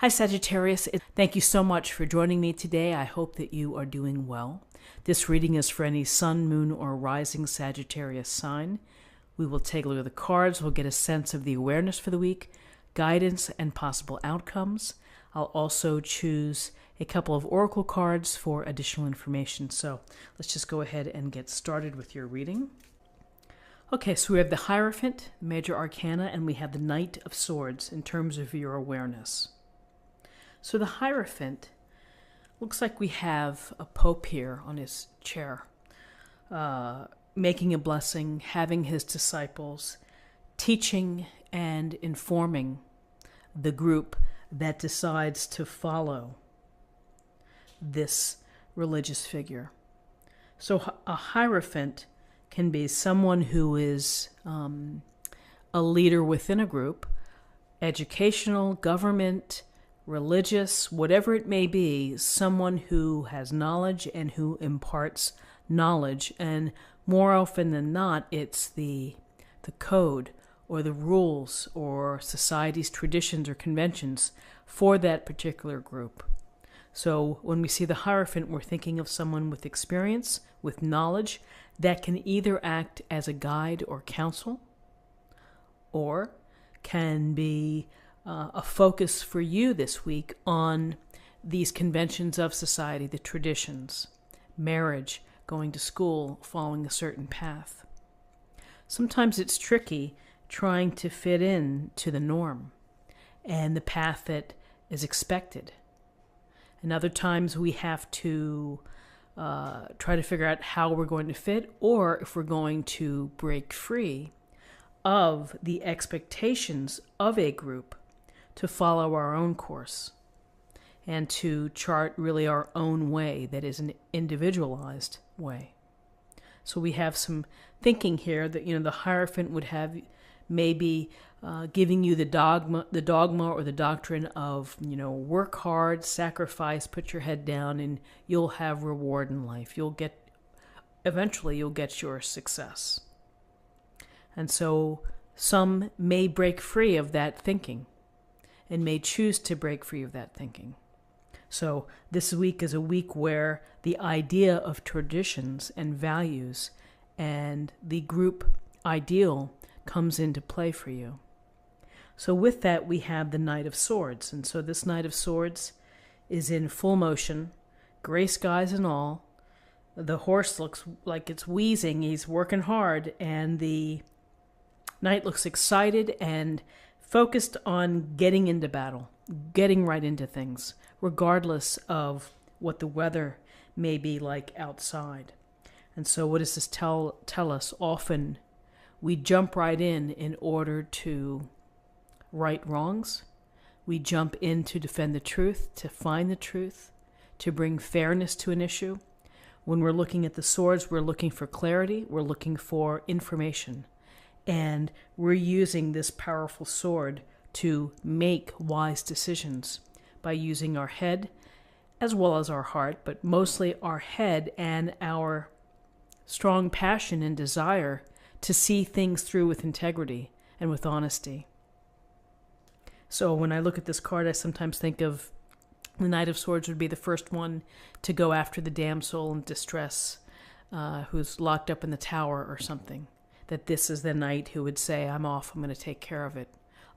Hi Sagittarius, thank you so much for joining me today. I hope that you are doing well. This reading is for any sun, moon, or rising Sagittarius sign. We will take a look at the cards. We'll get a sense of the awareness for the week, guidance, and possible outcomes. I'll also choose a couple of oracle cards for additional information. So let's just go ahead and get started with your reading. Okay, so we have the Hierophant, Major Arcana, and we have the Knight of Swords in terms of your awareness. So the Hierophant, looks like we have a pope here on his chair, making a blessing, having his disciples, teaching and informing the group that decides to follow this religious figure. So a Hierophant can be someone who is a leader within a group, educational, government, religious, whatever it may be, someone who has knowledge and who imparts knowledge. And more often than not, it's the code or the rules or society's traditions or conventions for that particular group. So when we see the Hierophant, we're thinking of someone with experience, with knowledge, that can either act as a guide or counsel, or can be a focus for you this week on these conventions of society, the traditions, marriage, going to school, following a certain path. Sometimes it's tricky trying to fit in to the norm and the path that is expected. And other times we have to try to figure out how we're going to fit, or if we're going to break free of the expectations of a group to follow our own course and to chart really our own way that is an individualized way. So we have some thinking here that, the Hierophant would have maybe giving you the dogma or the doctrine of, work hard, sacrifice, put your head down, and you'll have reward in life. Eventually you'll get your success. And so some may break free of that thinking and may choose to break free of that thinking. So this week is a week where the idea of traditions and values and the group ideal comes into play for you. So with that, we have the Knight of Swords. And so this Knight of Swords is in full motion, gray skies and all. The horse looks like it's wheezing. He's working hard. And the Knight looks excited and focused on getting into battle, getting right into things, regardless of what the weather may be like outside. And so what does this tell us? Often we jump right in order to right wrongs. We jump in to defend the truth, to find the truth, to bring fairness to an issue. When we're looking at the swords, we're looking for clarity, we're looking for information. And we're using this powerful sword to make wise decisions by using our head as well as our heart, but mostly our head and our strong passion and desire to see things through with integrity and with honesty. So when I look at this card, I sometimes think of the Knight of Swords would be the first one to go after the damsel in distress who's locked up in the tower or something. That this is the knight who would say, I'm off, I'm going to take care of it.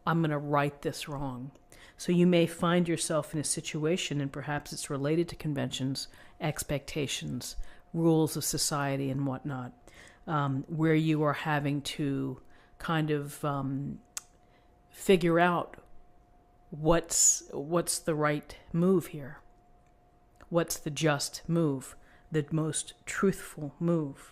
I'm going to right this wrong. So you may find yourself in a situation, and perhaps it's related to conventions, expectations, rules of society and whatnot, where you are having to kind of figure out what's the right move here. What's the just move, the most truthful move.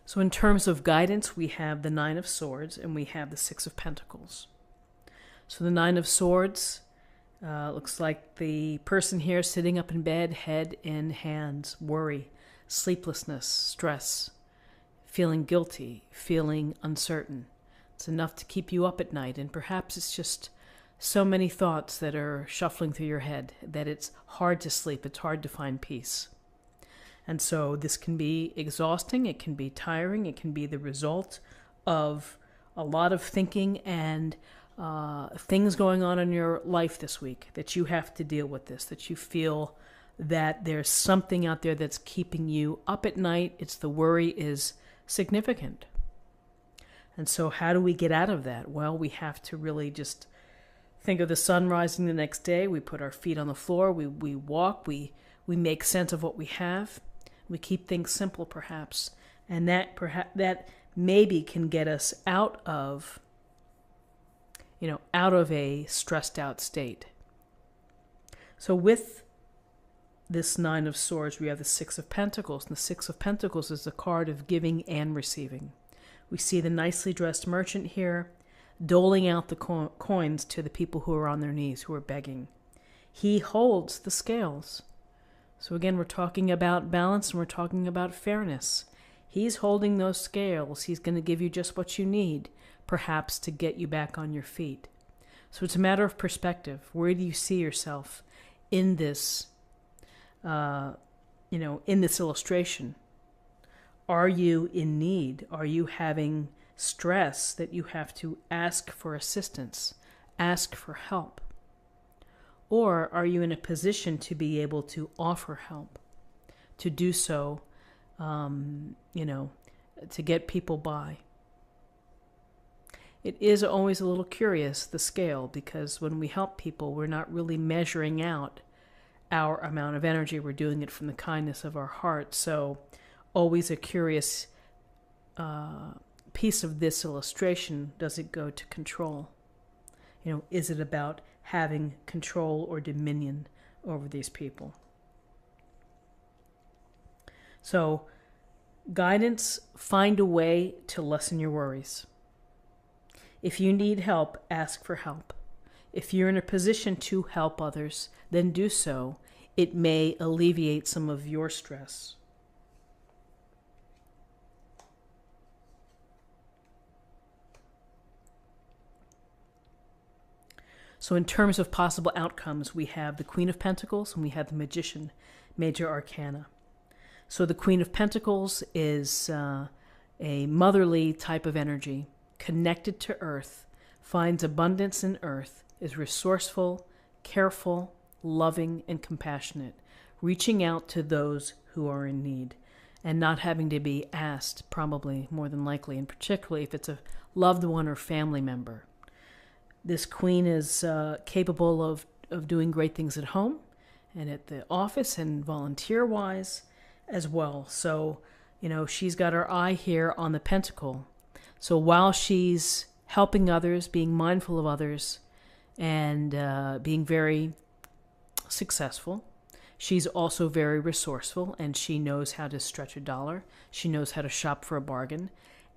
So in terms of guidance, we have the Nine of Swords and we have the Six of Pentacles. So the Nine of Swords looks like the person here sitting up in bed, head in hands, worry, sleeplessness, stress, feeling guilty, feeling uncertain. It's enough to keep you up at night, and perhaps it's just so many thoughts that are shuffling through your head that it's hard to sleep, it's hard to find peace. And so this can be exhausting, it can be tiring, it can be the result of a lot of thinking and things going on in your life this week, that you have to deal with this, that you feel that there's something out there that's keeping you up at night. It's the worry is significant. And so how do we get out of that? Well, we have to really just think of the sun rising the next day. We put our feet on the floor. We walk. We make sense of what we have. We keep things simple, perhaps. And that maybe can get us out of a stressed out state. So with this Nine of Swords, we have the Six of Pentacles. And the Six of Pentacles is the card of giving and receiving. We see the nicely dressed merchant here doling out the coins to the people who are on their knees, who are begging. He holds the scales. So again, we're talking about balance and we're talking about fairness. He's holding those scales. He's going to give you just what you need, perhaps, to get you back on your feet. So it's a matter of perspective. Where do you see yourself in this, in this illustration? Are you in need? Are you having stress that you have to ask for assistance, ask for help? Or are you in a position to be able to offer help, to do so, to get people by? It is always a little curious, the scale, because when we help people, we're not really measuring out our amount of energy. We're doing it from the kindness of our heart. So always a curious piece of this illustration. Does it go to control? Is it about having control or dominion over these people? So guidance, find a way to lessen your worries. If you need help, ask for help. If you're in a position to help others, then do so. It may alleviate some of your stress. So in terms of possible outcomes, we have the Queen of Pentacles and we have the Magician, Major Arcana. So the Queen of Pentacles is a motherly type of energy, connected to earth, finds abundance in earth, is resourceful, careful, loving, and compassionate, reaching out to those who are in need and not having to be asked, probably more than likely, and particularly if it's a loved one or family member. This queen is capable of doing great things at home and at the office and volunteer-wise as well. So, she's got her eye here on the pentacle. So while she's helping others, being mindful of others, and being very successful, she's also very resourceful, and she knows how to stretch a dollar. She knows how to shop for a bargain.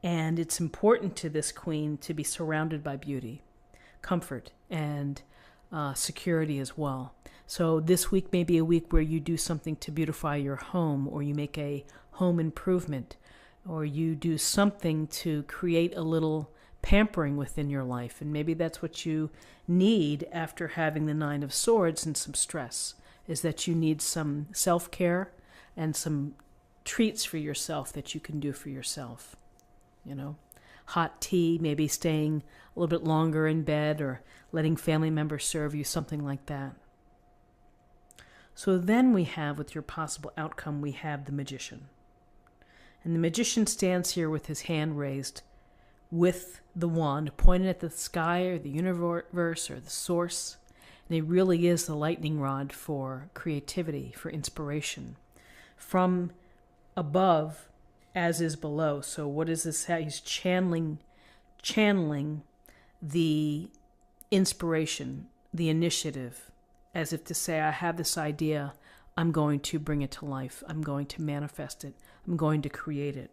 And it's important to this queen to be surrounded by beauty, comfort, and security as well. So this week may be a week where you do something to beautify your home, or you make a home improvement, or you do something to create a little pampering within your life. And maybe that's what you need after having the Nine of Swords and some stress, is that you need some self-care and some treats for yourself that you can do for yourself. Hot tea, maybe staying a little bit longer in bed, or letting family members serve you, something like that. So then we have, with your possible outcome, we have the Magician. And the Magician stands here with his hand raised, with the wand pointed at the sky or the universe or the source. And he really is the lightning rod for creativity, for inspiration. From above, as is below. So what is this? He's channeling the inspiration, the initiative, as if to say, I have this idea, I'm going to bring it to life. I'm going to manifest it. I'm going to create it.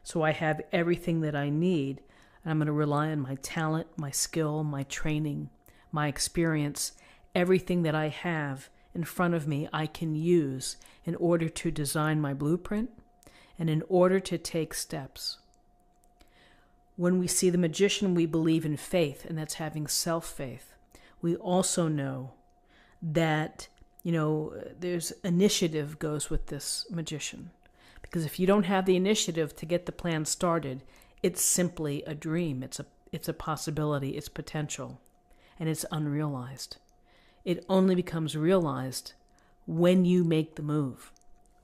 So I have everything that I need, and I'm going to rely on my talent, my skill, my training, my experience. Everything that I have in front of me, I can use in order to design my blueprint and in order to take steps. When we see the Magician, we believe in faith, and that's having self-faith. We also know that, there's initiative goes with this Magician. Because if you don't have the initiative to get the plan started, it's simply a dream. It's a possibility. It's potential. And it's unrealized. It only becomes realized when you make the move,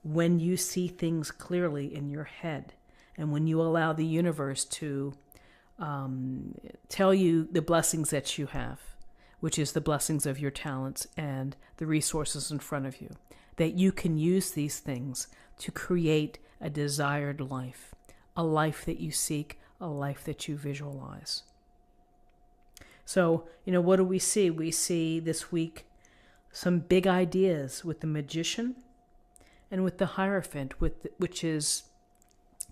when you see things clearly in your head, and when you allow the universe to tell you the blessings that you have, which is the blessings of your talents and the resources in front of you, that you can use these things to create a desired life, a life that you seek, a life that you visualize. So, what do we see? We see this week some big ideas with the Magician and with the Hierophant, which is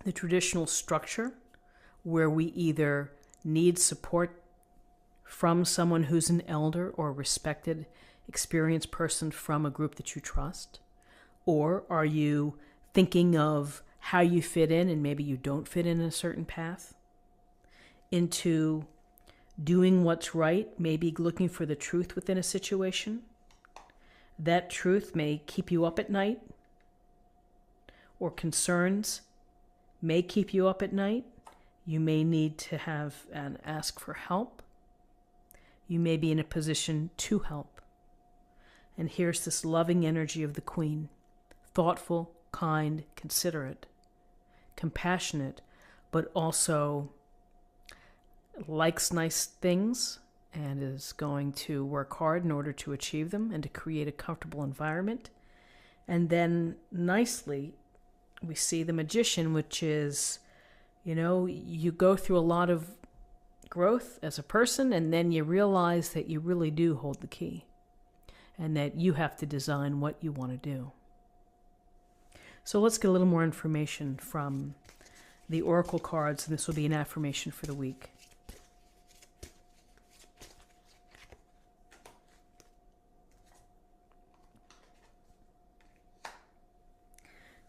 the traditional structure where we either need support from someone who's an elder or a respected, experienced person from a group that you trust, or are you thinking of how you fit in and maybe you don't fit in a certain path, into doing what's right, maybe looking for the truth within a situation. That truth may keep you up at night, or concerns may keep you up at night. You may need to have and ask for help. You may be in a position to help. And here's this loving energy of the Queen, thoughtful, kind, considerate, compassionate, but also likes nice things and is going to work hard in order to achieve them and to create a comfortable environment. And then nicely, we see the Magician, which is, you go through a lot of growth as a person, and then you realize that you really do hold the key and that you have to design what you want to do. So let's get a little more information from the Oracle cards, and this will be an affirmation for the week.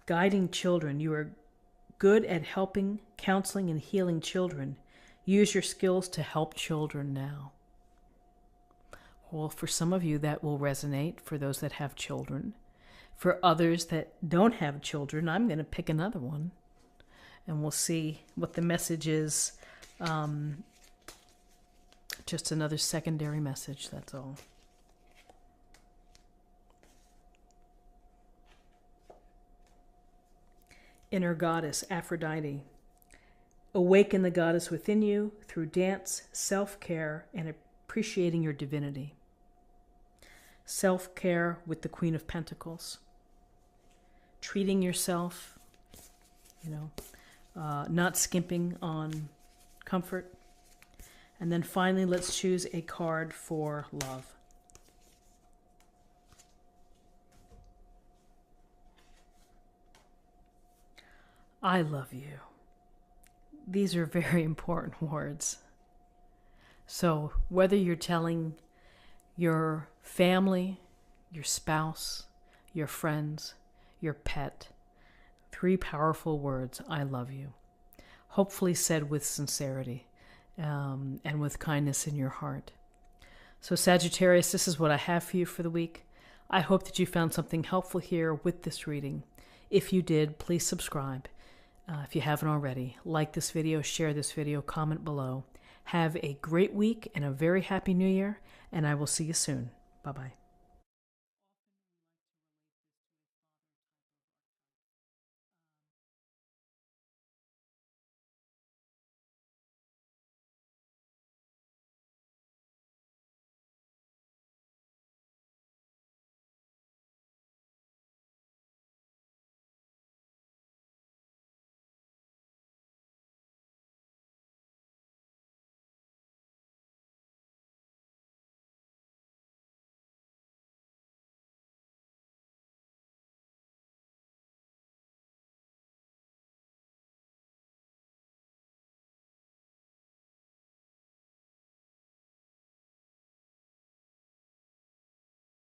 Guiding children. You are good at helping, counseling, and healing children. Use your skills to help children now. Well, for some of you, that will resonate, for those that have children. For others that don't have children, I'm going to pick another one, and we'll see what the message is. Just another secondary message, that's all. Inner goddess, Aphrodite. Awaken the goddess within you through dance, self-care, and appreciating your divinity. Self-care with the Queen of Pentacles. Treating yourself, not skimping on comfort. And then finally, let's choose a card for love. I love you. These are very important words. So whether you're telling your family, your spouse, your friends, your pet, 3 powerful words, I love you. Hopefully said with sincerity and with kindness in your heart. So Sagittarius, this is what I have for you for the week. I hope that you found something helpful here with this reading. If you did, please subscribe. If you haven't already, like this video, share this video, comment below. Have a great week and a very happy new year, and I will see you soon. Bye-bye.